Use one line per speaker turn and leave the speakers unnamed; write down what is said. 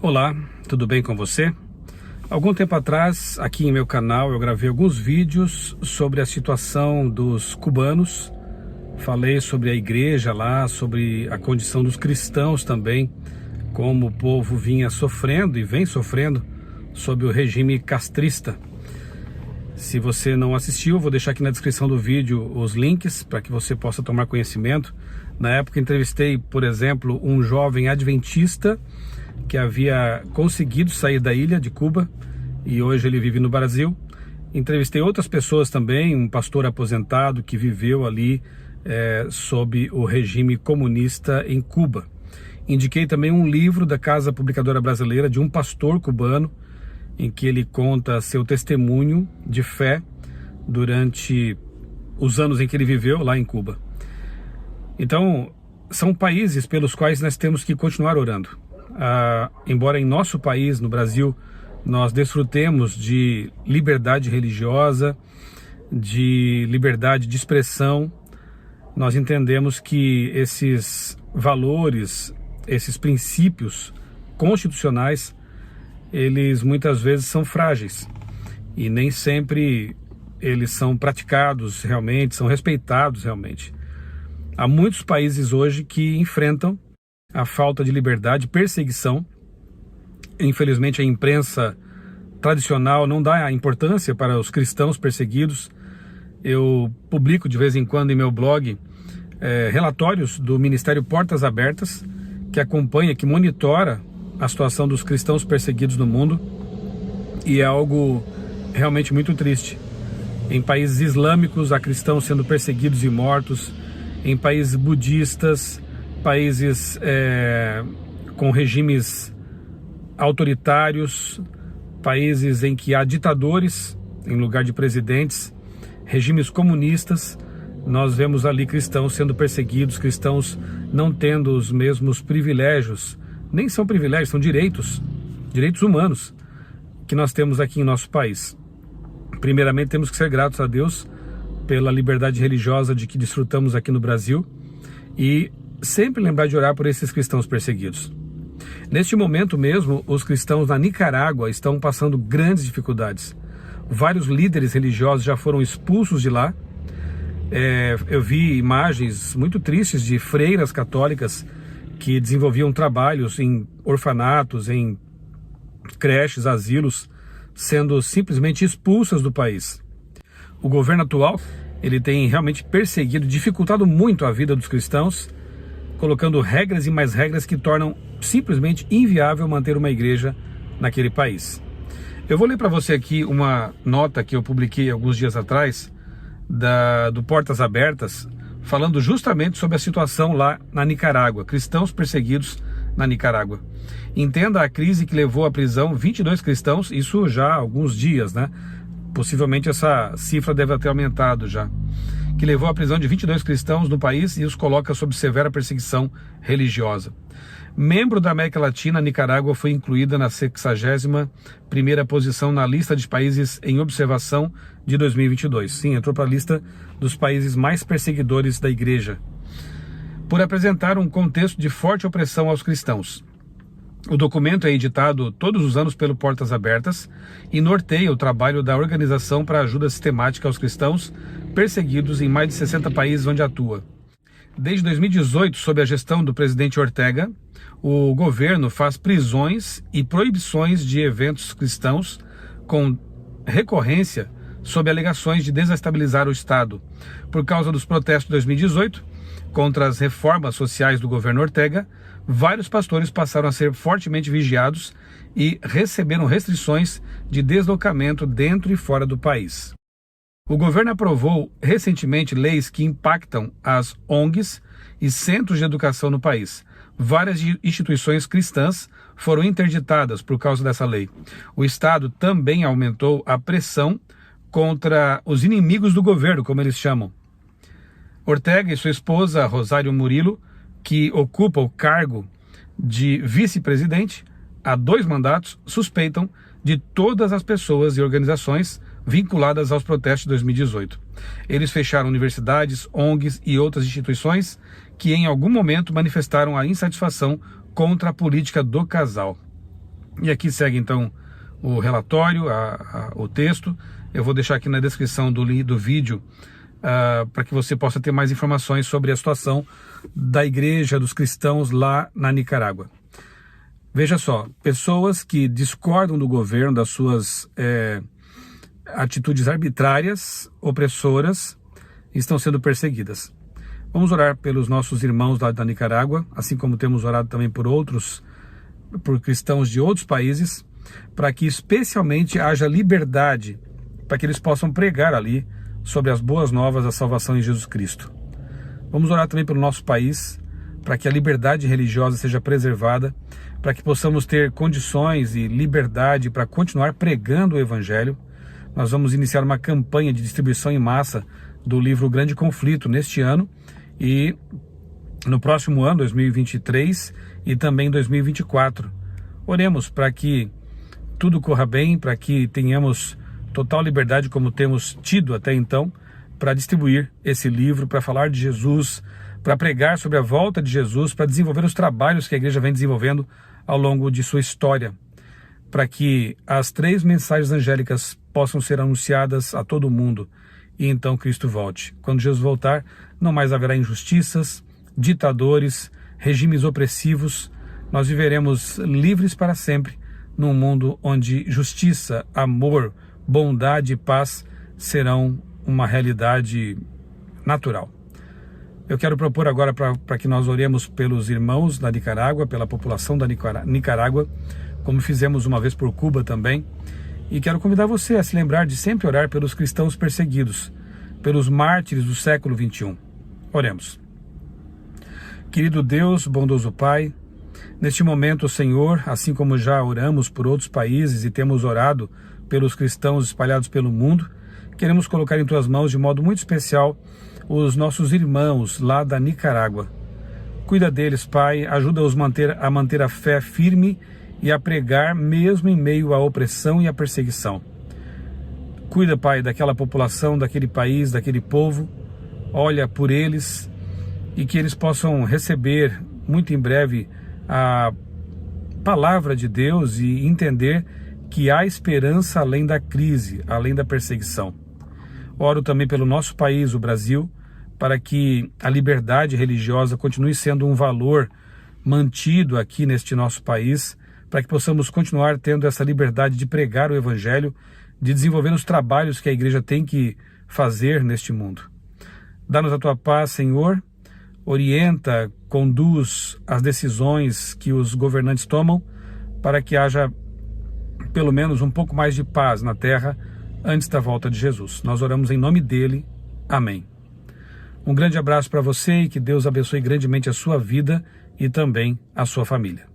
Olá, tudo bem com você? Algum tempo atrás, aqui em meu canal, eu gravei alguns vídeos sobre a situação dos cubanos. Falei sobre a igreja lá, sobre a condição dos cristãos também, como o povo vinha sofrendo e vem sofrendo sob o regime castrista. Se você não assistiu, eu vou deixar aqui na descrição do vídeo os links para que você possa tomar conhecimento. Na época entrevistei, por exemplo, um jovem adventista que havia conseguido sair da ilha de Cuba e hoje ele vive no Brasil. Entrevistei outras pessoas também, um pastor aposentado que viveu ali sob o regime comunista em Cuba. Indiquei também um livro da Casa Publicadora Brasileira de um pastor cubano, em que ele conta seu testemunho de fé durante os anos em que ele viveu lá em Cuba. Então, são países pelos quais nós temos que continuar orando. Embora em nosso país, no Brasil, nós desfrutemos de liberdade religiosa, de liberdade de expressão, nós entendemos que esses valores, esses princípios constitucionais, eles muitas vezes são frágeis e nem sempre eles são praticados realmente, são respeitados realmente. Há muitos países hoje que enfrentam a falta de liberdade, perseguição. Infelizmente a imprensa tradicional não dá importância para os cristãos perseguidos. Eu publico de vez em quando em meu blog relatórios do Ministério Portas Abertas, que acompanha, que monitora a situação dos cristãos perseguidos no mundo, e é algo realmente muito triste. Em países islâmicos há cristãos sendo perseguidos e mortos, em países budistas, países com regimes autoritários, países em que há ditadores em lugar de presidentes, regimes comunistas, nós vemos ali cristãos sendo perseguidos, cristãos não tendo os mesmos privilégios. Nem são privilégios, são direitos humanos que nós temos aqui em nosso país. Primeiramente temos que ser gratos a Deus pela liberdade religiosa de que desfrutamos aqui no Brasil e sempre lembrar de orar por esses cristãos perseguidos. Neste momento mesmo, os cristãos na Nicarágua estão passando grandes dificuldades. Vários líderes religiosos já foram expulsos de lá. Eu vi imagens muito tristes de freiras católicas que desenvolviam trabalhos em orfanatos, em creches, asilos, sendo simplesmente expulsas do país. O governo atual, ele tem realmente perseguido, dificultado muito a vida dos cristãos, colocando regras e mais regras que tornam simplesmente inviável manter uma igreja naquele país. Eu vou ler para você aqui uma nota que eu publiquei alguns dias atrás, do Portas Abertas, falando justamente sobre a situação lá na Nicarágua, cristãos perseguidos na Nicarágua. Entenda a crise que levou à prisão 22 cristãos, isso já há alguns dias, né? Possivelmente essa cifra deve ter aumentado já. Que levou à prisão de 22 cristãos no país e os coloca sob severa perseguição religiosa. Membro da América Latina, a Nicarágua foi incluída na 61ª posição na lista de países em observação de 2022. Sim, entrou para a lista dos países mais perseguidores da igreja, por apresentar um contexto de forte opressão aos cristãos. O documento é editado todos os anos pelo Portas Abertas e norteia o trabalho da Organização para Ajuda Sistemática aos Cristãos perseguidos em mais de 60 países onde atua. Desde 2018, sob a gestão do presidente Ortega, o governo faz prisões e proibições de eventos cristãos com recorrência sob alegações de desestabilizar o Estado. Por causa dos protestos de 2018, contra as reformas sociais do governo Ortega, vários pastores passaram a ser fortemente vigiados e receberam restrições de deslocamento dentro e fora do país. O governo aprovou recentemente leis que impactam as ONGs e centros de educação no país. Várias instituições cristãs foram interditadas por causa dessa lei. O Estado também aumentou a pressão contra os inimigos do governo, como eles chamam. Ortega e sua esposa, Rosário Murillo, que ocupa o cargo de vice-presidente há 2 mandatos, suspeitam de todas as pessoas e organizações vinculadas aos protestos de 2018. Eles fecharam universidades, ONGs e outras instituições que em algum momento manifestaram a insatisfação contra a política do casal. E aqui segue então o relatório, o texto. Eu vou deixar aqui na descrição do vídeo para que você possa ter mais informações sobre a situação da igreja, dos cristãos lá na Nicarágua. Veja só, pessoas que discordam do governo, das suas atitudes arbitrárias, opressoras, estão sendo perseguidas. Vamos orar pelos nossos irmãos lá da Nicarágua, assim como temos orado também por cristãos de outros países, para que especialmente haja liberdade, para que eles possam pregar ali sobre as boas novas da salvação em Jesus Cristo. Vamos orar também pelo nosso país, para que a liberdade religiosa seja preservada, para que possamos ter condições e liberdade para continuar pregando o Evangelho. Nós vamos iniciar uma campanha de distribuição em massa do livro Grande Conflito neste ano e no próximo ano, 2023, e também 2024. Oremos para que tudo corra bem, para que tenhamos total liberdade, como temos tido até então, para distribuir esse livro, para falar de Jesus, para pregar sobre a volta de Jesus, para desenvolver os trabalhos que a igreja vem desenvolvendo ao longo de sua história, para que as 3 mensagens angélicas possam ser anunciadas a todo mundo e então Cristo volte. Quando Jesus voltar, não mais haverá injustiças, ditadores, regimes opressivos. Nós viveremos livres para sempre num mundo onde justiça, amor, bondade e paz serão uma realidade natural. Eu quero propor agora para que nós oremos pelos irmãos da Nicarágua, pela população da Nicarágua, como fizemos uma vez por Cuba também. E quero convidar você a se lembrar de sempre orar pelos cristãos perseguidos, pelos mártires do século XXI. Oremos. Querido Deus, bondoso Pai, neste momento, Senhor, assim como já oramos por outros países e temos orado pelos cristãos espalhados pelo mundo, queremos colocar em Tuas mãos de modo muito especial os nossos irmãos lá da Nicarágua. Cuida deles, Pai, ajuda-os a manter a fé firme e a pregar mesmo em meio à opressão e à perseguição. Cuida, Pai, daquela população, daquele país, daquele povo. Olha por eles e que eles possam receber muito em breve a palavra de Deus e entender que há esperança além da crise, além da perseguição. Oro também pelo nosso país, o Brasil, para que a liberdade religiosa continue sendo um valor mantido aqui neste nosso país, para que possamos continuar tendo essa liberdade de pregar o Evangelho, de desenvolver os trabalhos que a igreja tem que fazer neste mundo. Dá-nos a Tua paz, Senhor, orienta, conduz as decisões que os governantes tomam, para que haja pelo menos um pouco mais de paz na terra antes da volta de Jesus. Nós oramos em nome dele. Amém. Um grande abraço para você e que Deus abençoe grandemente a sua vida e também a sua família.